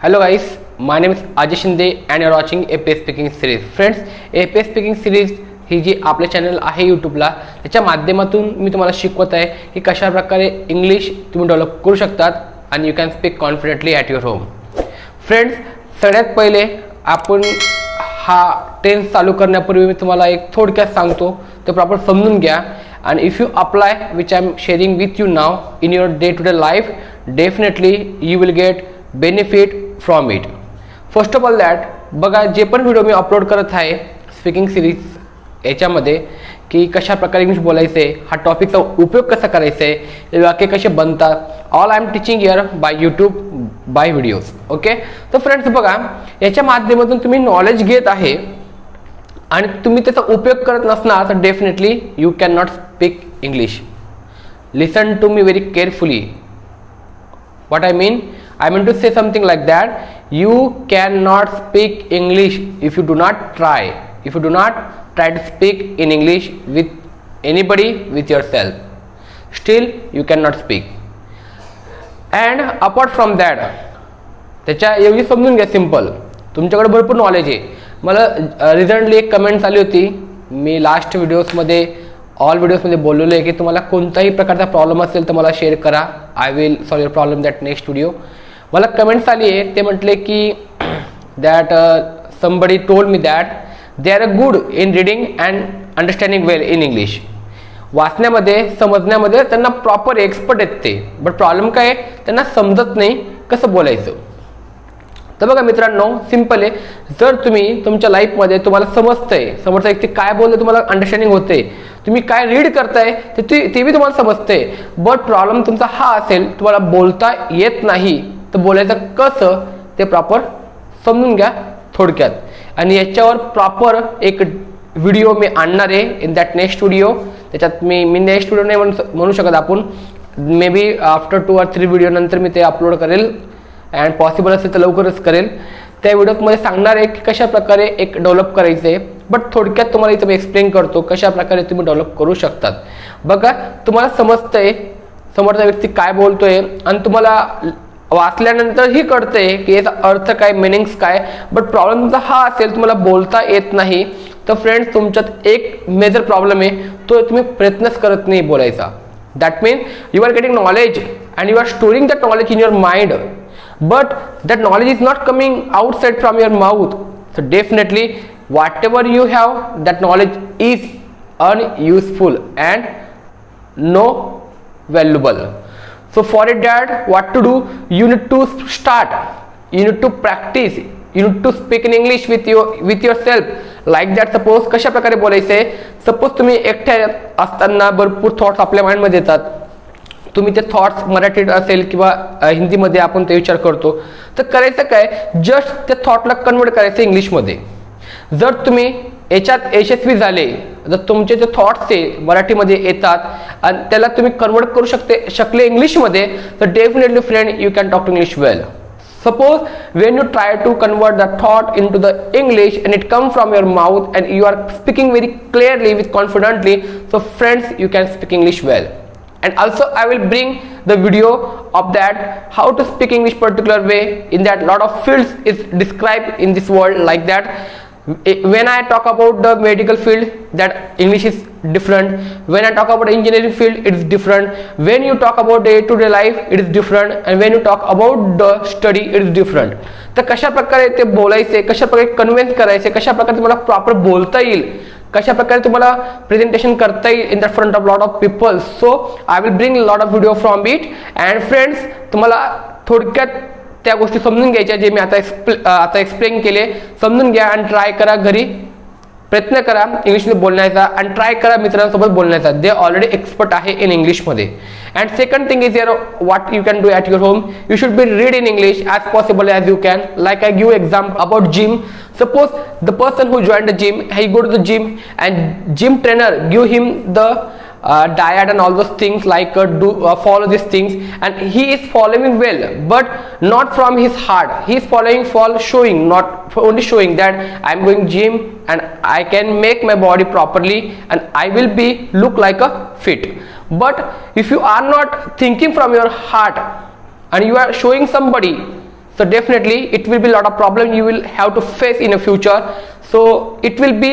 Hello guys, my name is Ajay Shinde and you are watching APS Speaking Series. Friends, APS Speaking Series ही जी आपले channel आहे यूट्यूबला त्याच्या माध्यमातून मी तुम्हाला शिकवत आहे की कशा प्रकारे इंग्लिश तुम्ही डेव्हलप करू शकतात आणि you can speak confidently at your home. Friends, सगळ्यात पहिले आपण हा टेन्स चालू करण्यापूर्वी मी तुम्हाला एक थोडक्यात सांगतो, ते प्रॉपर समजून घ्या. and if you apply which I am sharing with you now in your day-to-day life, definitely you will get benefit from it. First of all that बघा, जे पण व्हिडिओ मी अपलोड करत आहे स्पीकिंग सिरीज याच्यामध्ये की कशा प्रकारे इंग्लिश बोलायचे, हा टॉपिकचा उपयोग कसा करायचा आहे, हे वाक्य कसे बनतात, all I am teaching here by YouTube by videos. Okay, तर फ्रेंड्स बघा, याच्या माध्यमातून तुम्ही नॉलेज घेत आहे आणि तुम्ही त्याचा उपयोग करत नसणार तर definitely you can not speak English. Listen to me very carefully. What I mean to say something like that. You can not speak English if you do not try. If you do not try to speak in English with anybody, with yourself, still you cannot speak. And apart from that, त्याच्या एवढी समजून घ्या simple. तुमच्याकडे भरपूर knowledge आहे. मला recently एक comments आली होती. मी लास्ट व्हिडिओजमध्ये ऑल व्हिडिओजमध्ये बोललेलो आहे की तुम्हाला कोणताही प्रकारचा प्रॉब्लेम असेल तर मला शेअर करा. I will solve your problem that next video. मला कमेंट्स आली आहे, ते म्हटले की that somebody told me that they are good in reading and understanding well in English. वाचण्यामध्ये समजण्यामध्ये त्यांना प्रॉपर एक्सपर्ट आहेत ते, बट प्रॉब्लेम काय आहे, त्यांना समजत नाही कसं बोलायचं. तर बघा मित्रांनो, सिंपल आहे. जर तुम्ही तुमच्या लाईफमध्ये तुम्हाला समजतंय, समोरचा व्यक्ती काय बोलतोय तुम्हाला अंडरस्टँडिंग होते, तुम्ही काय रीड करताय ते बी तुम्हाला समजते, बट प्रॉब्लेम तुमचा हा असेल तुम्हाला बोलता येत नाही, तर बोलायचं कसं ते प्रॉपर समजून घ्या थोडक्यात. आणि याच्यावर प्रॉपर एक व्हिडिओ मी आणणार आहे इन दॅट नेक्स्ट व्हिडिओ. त्याच्यात मी नेक्स्ट व्हिडिओ नाही म्हणू शकत, आपण may be after 2 or 3 video नंतर मी ते अपलोड करेल अँड पॉसिबल असेल तर लवकरच करेल. त्या व्हिडिओमध्ये सांगणार आहे की कशा प्रकारे एक डेव्हलप करायचं आहे, बट थोडक्यात तुम्हाला इथं मी एक्सप्लेन करतो कशा प्रकारे तुम्ही डेव्हलप करू शकतात. बघा, तुम्हाला समजतंय समोरचा व्यक्ती काय बोलतोय आणि तुम्हाला वाचल्यानंतर ही कळतंय की याचा अर्थ काय, मिनिंग्स काय, बट प्रॉब्लेम तुमचा हा असेल तुम्हाला बोलता येत नाही, तर फ्रेंड्स तुमच्यात एक मेजर प्रॉब्लेम आहे, तो तुम्ही प्रयत्नच करत नाही बोलायचा. That mean you are getting knowledge and you are storing that knowledge in your mind, but that knowledge is not coming outside from your mouth. So definitely whatever you have that knowledge is unuseful and no valuable. So for it that what to do, you need to start, you need to practice, you need to speak in English with yourself like that. Suppose कशा प्रकारे बोलायचे, suppose तुम्ही एकट्या असताना भरपूर thoughts आपल्या माइंडमध्ये येतात, तुम्ही ते थॉट्स मराठीत असेल किंवा हिंदीमध्ये आपण ते विचार करतो, तर करायचं काय, जस्ट ते थॉटला कन्वर्ट करायचं इंग्लिशमध्ये. जर तुम्ही याच्यात यशस्वी झाले, जर तुमचे जे थॉट्स आहे मराठीमध्ये येतात आणि त्याला तुम्ही कन्वर्ट करू शकले इंग्लिशमध्ये, तर definitely friend you can talk to English well. Suppose when you try to convert the thought in to the English and it come from your mouth and you are speaking very clearly with confidently, so friends you can speak English well. And also I will bring the video of that how to speak English particular way. In that lot of fields is described in this world like that. When I talk about the medical field, that English is different. When I talk about engineering field, it is different. When you talk about day-to-day life, it is different. And when you talk about the study, it is different. तर कशा प्रकारे ते बोलायचे, कशा प्रकारे convince करायचे, कशा प्रकारे तुम्हाला प्रॉपर बोलता येईल, कशा प्रकारे तुम्हाला प्रेझेंटेशन करता येईल in the front of lot of people. So I will bring lot of video from it. And friends, तुम्हाला थोडक्यात त्या गोष्टी समजून घ्यायच्या जे मी आता एक्सप्लेन केले, समजून घ्या आणि ट्राय करा. घरी प्रयत्न करा इंग्लिशमध्ये बोलण्याचा आणि ट्राय करा मित्रांसोबत बोलण्याचा, जे ऑलरेडी एक्सपर्ट आहे इन इंग्लिशमध्ये. And second thing is here what you can do at your home. You should be read in English as possible as you can. Like I give example about gym. Suppose the person who joined the gym, he go to the gym and gym trainer give him the diet and all those things like follow these things, and he is following well, but not from his heart. He is following for showing, not for only showing that I am going gym and I can make my body properly and I will be look like a fit. But if you are not thinking from your heart and you are showing somebody so definitely it will be a lot of problem you will have to face in the future, so it will be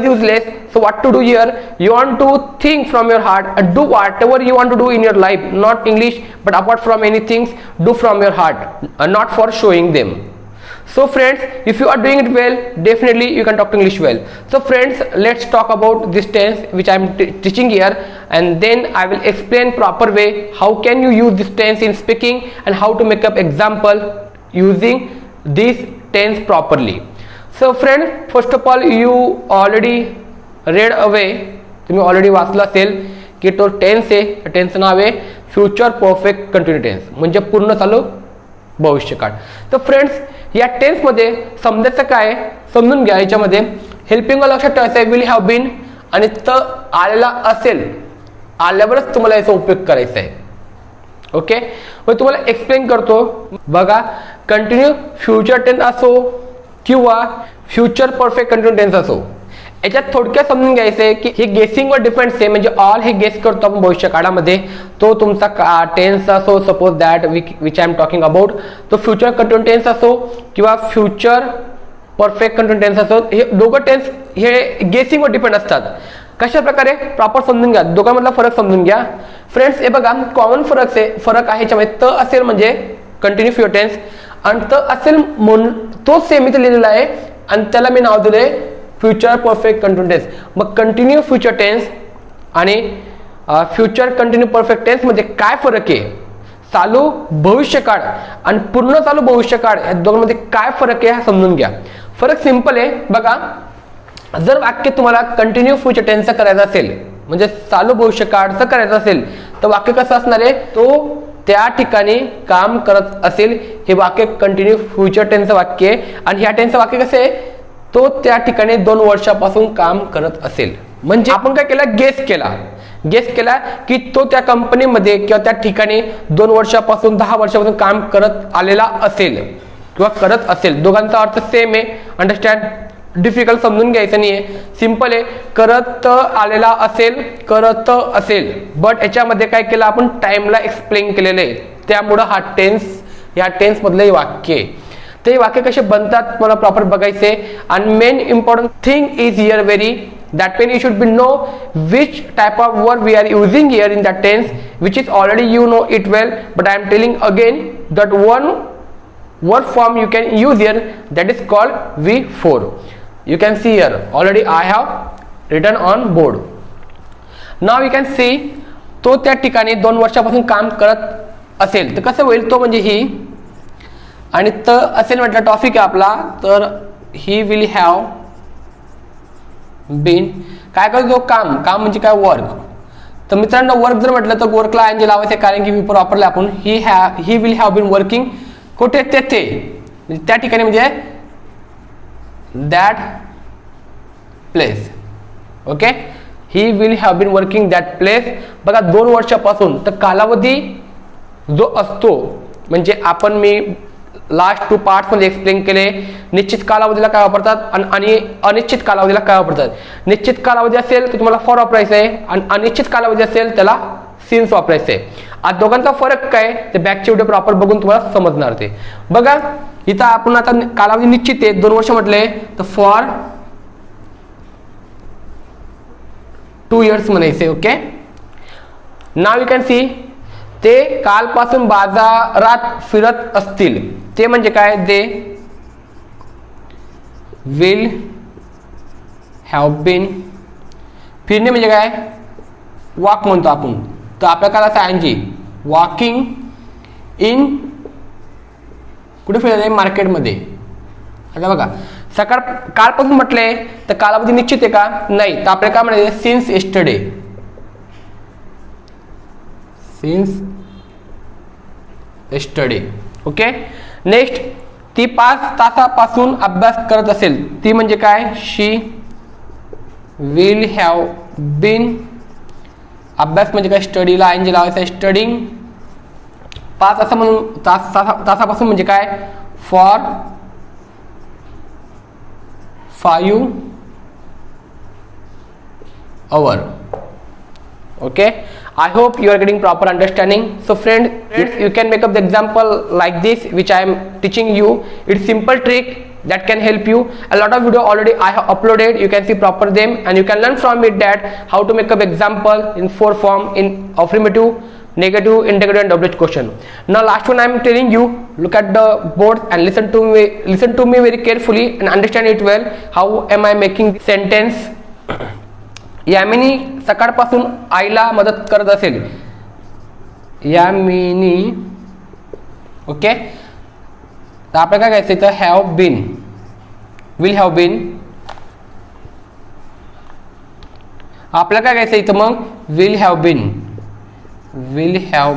useless. So what to do here, you want to think from your heart and do whatever you want to do in your life, not English, but apart from anything, do from your heart, not for showing them. So friends, if you are doing it well, definitely you can talk to English well. So friends, let's talk about this tense which I am teaching here, and then I will explain proper way how can you use this tense in speaking and how to make up example using this tense properly. So friends, first of all you already read away, तुम्ही already वाचलं असेल की तो tense आहे, टेन्सचं नाव आहे future perfect continue tense, म्हणजे पूर्ण चालू भविष्यकाळ. तर फ्रेंड्स, या टेन्स मध्ये समजायचं काय समजून घ्या. याच्यामध्ये हेल्पिंग लक्षात ठेवायचं आहे विल हॅव बीन, आणि त आलेला असेल, आल्यावरच तुम्हाला याचा उपयोग करायचा आहे. ओके, मग तुम्हाला एक्सप्लेन करतो बघा. कंटिन्यू फ्युचर टेन्स असो किंवा फ्युचर परफेक्ट कंटिन्यू टेन्स असो, याच्यात थोडक्यात समजून घ्यायचं आहे की हे गेसिंगवर डिपेंड्स आहे, म्हणजे ऑल हे गेस करतो आपण भविष्य काळामध्ये. तो तुमचा टेन्स असो, suppose that which I am talking about, तो फ्युचर कंटिन्यू टेन्स असो किंवा फ्युचर परफेक्ट कंटिन्यू टेन्स असो, हे दोघं टेन्स हे गेसिंगवर डिपेंड असतात. कशा प्रकारे प्रॉपर समजून घ्या, दोघांमधला फरक समजून घ्या. फ्रेंड्स, हे बघा कॉमन फरक आहे याच्यामध्ये. त असेल म्हणजे कंटिन्यू फ्युचर टेन्स, आणि त असेल म्हणून तो सेम इथे लिहिलेला आहे आणि त्याला मी नाव दिले फ्युचर परफेक्ट कंटिन्यू टेन्स. मग कंटिन्यू फ्युचर टेन्स आणि फ्युचर कंटिन्यू परफेक्ट टेन्स मध्ये काय फरक आहे, चालू भविष्यकाळ आणि पूर्ण चालू भविष्यकाळ या दोघांमध्ये काय फरक आहे हा समजून घ्या. फरक सिंपल आहे बघा. जर वाक्य तुम्हाला कंटिन्यू फ्युचर टेन्सचं करायचं असेल, म्हणजे चालू भविष्यकाळचं करायचं असेल, तर वाक्य कसं असणार आहे, तो त्या ठिकाणी काम करत असेल, हे वाक्य कंटिन्यू फ्युचर टेन्सचं वाक्य आहे. आणि ह्या टेन्सचं वाक्य कसं आहे, तो त्या ठिकाणी 2 वर्षापासून काम करत असेल. म्हणजे आपण काय केलं, गेस केला की तो त्या कंपनीमध्ये किंवा त्या ठिकाणी 2 वर्षापासून 10 वर्षापासून काम करत आलेला असेल किंवा करत असेल. दोघांचा अर्थ सेम आहे. अंडरस्टँड, डिफिकल्ट समजून घ्यायचं नाहीये, सिंपल आहे. करत आलेला असेल, करत असेल, बट याच्यामध्ये काय केलं आपण, टाइमला एक्सप्लेन केलेलं आहे. त्यामुळं हा टेन्स, या टेन्स मधलं वाक्य आहे. ते वाक्य कसे बनतात मला प्रॉपर बघायचे. आणि main important thing is here very that when you should be know which type of word we are using here in that tense, which is already you know it well, but I am telling again that one word form you can use here, that is called V4. You can see here already I have written on board. Now you can see तो त्या ठिकाणी 2 वर्षापासून काम करत असेल तर कसं होईल, तो म्हणजे ही, आणि त असेल म्हटलं टॉपिक आहे आपला, तर ही विल हॅव बीन. काय करतो, काम म्हणजे काय, वर्क. तर मित्रांनो, वर्क जर म्हटलं तर वर्कला आयएनजी लावायचं, कारण की विपर वापरले आपण. He will have been working, कुठे, तेथे, म्हणजे त्या ठिकाणी, म्हणजे that place. Okay, he will have been working that place. बघा 2 वर्षापासून, तर कालावधी जो असतो, म्हणजे आपण मी लास्ट 2 पार्ट्स मध्ये एक्सप्लेन केले. निश्चित कालावधीला काय वापरतात आणि अनिश्चित कालावधीला काय वापरतात. निश्चित कालावधी असेल तर तुम्हाला फॉर वापरायचं आहे, आणि अनिश्चित कालावधी असेल त्याला सिन्स वापरायचं आहे. आज दोघांचा फरक काय ते बॅकचे व्हिडिओ प्रॉपर बघून तुम्हाला समजणार. ते बघा इथं आपण आता कालावधी निश्चित आहे, 2 वर्ष म्हटले तर फॉर 2 years म्हणायचे. Okay, now you can see, ते कालपासून बाजारात फिरत असतील, ते म्हणजे काय, दे विल हॅव बीन. फिरणे म्हणजे काय, वॉक म्हणतो आपण, तर आपल्या काळाचं आयएनजी, वॉकिंग इन, कुठे फिरत आहे, मार्केटमध्ये. आता बघा सकाळ कालपासून म्हटले तर कालावधी निश्चित आहे का, नाही, तर आपल्याला काय म्हणायचं, since yesterday, since yesterday. Okay, next, ती 5 तासापासून अभ्यास करत असेल, ती म्हणजे काय, शी विल हॅव बीन. अभ्यास म्हणजे काय, स्टडीला आयएनजी लावायचं, स्टडिंग. 5 असं म्हणून तासापासून म्हणजे काय, for 5 hours. Okay, I hope you are getting proper understanding. So friend, you can make up the example like this which I am teaching you. It's simple trick that can help you. A lot of video already I have uploaded, you can see proper them, and you can learn from it that how to make up example in 4 form, in affirmative, negative, interrogative and WH question. Now last one I am telling you, look at the board and listen to me very carefully and understand it well. How am I making sentence? Yamini सकाळपासून आईला मदत करत असेल. Yamini, okay. तर आपल्याला काय घ्यायचं इथं, have been, will have been. आपल्याला काय घ्यायचं इथं मग, will have been, will have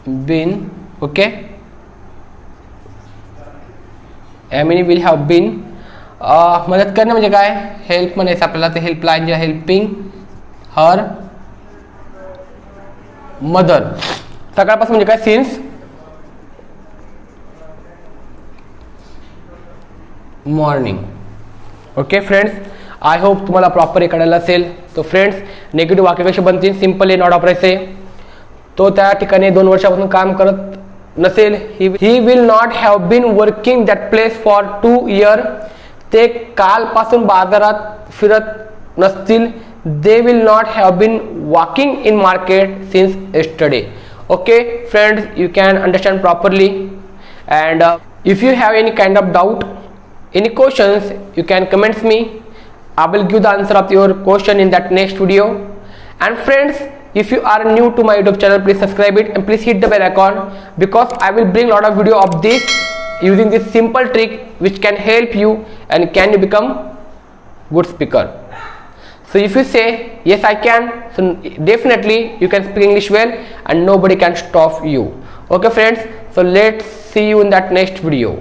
been, okay. Yamini will have been. मदत करणं म्हणजे काय, हेल्प म्हणायचं आपल्याला. ते हेल्पलाईन जे हेल्पिंग हर मदर. सकाळपासून म्हणजे काय, since morning. Okay friends, I hope तुम्हाला प्रॉपर हे कळायला असेल. तो फ्रेंड्स, नेगेटिव्ह वाक्य कसे बनतील, सिम्पल नॉट वापरायचे. तो त्या ठिकाणी 2 वर्षापासून काम करत नसेल, he will not have been working that place for 2 years. ते कालपासून बाजारात फिरत नसतील. They will not have been walking in market since yesterday. Okay friends, you can understand properly, and if you have any kind of doubt, any questions, you can comment me. I will give the answer of your question in that next video. And friends, if you are new to my YouTube channel, please subscribe it and please hit the bell icon, because I will bring lot of video of this using this simple trick which can help you and can you become good speaker. So if you say yes I can, so definitely you can speak English well and nobody can stop you. Okay friends, so let's see you in that next video.